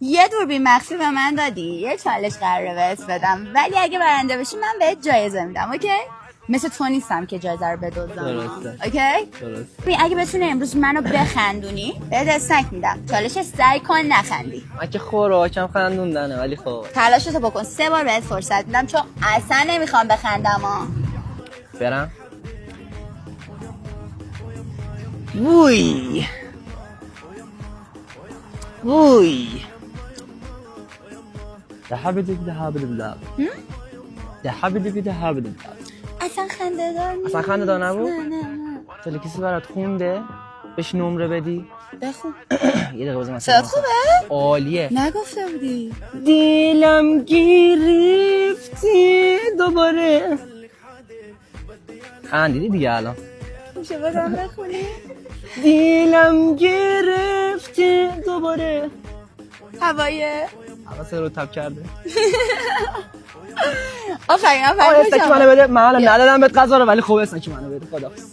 یه دوربین مخفی به من دادی، یه چالش قراره بهت بدم، ولی اگه برنده بشی من بهت جایزه میدم. اوکی؟ مثل تو نیستم که جایزه رو بدزدم. درسته. اوکی؟ درسته. اگه بتونی امروز منو بخندونی بهت اسنک میدم. چالش سعی کن نخندی. من که خوراکم خندوندنه، ولی خب تلاشتو بکن. 3 بار بهت فرصت میدم چون اصلا نمیخوام بخندم ها. برم. ووی ووی ده حبیبی ده حبیبی ده حبیبی ده حبیبی. اصلا خنده دار نیست. اصلا خنده دار نبود؟ نه. خیلی کسی برات خونده بهش نمره بدی؟ بخون. یه دقیقه بزن. صدات خوبه؟ عالیه. نگفته بودی. دلم گرفتی دوباره. خندیدی دیگه الان. میشه بدم بخونی؟ دلم گرفتی دوباره. هوایه. حواس رو تب کرده. آفرین استکی منو بده. من الان ندادم بهت غذا رو، ولی خوب استکی منو بده. خداحافظ.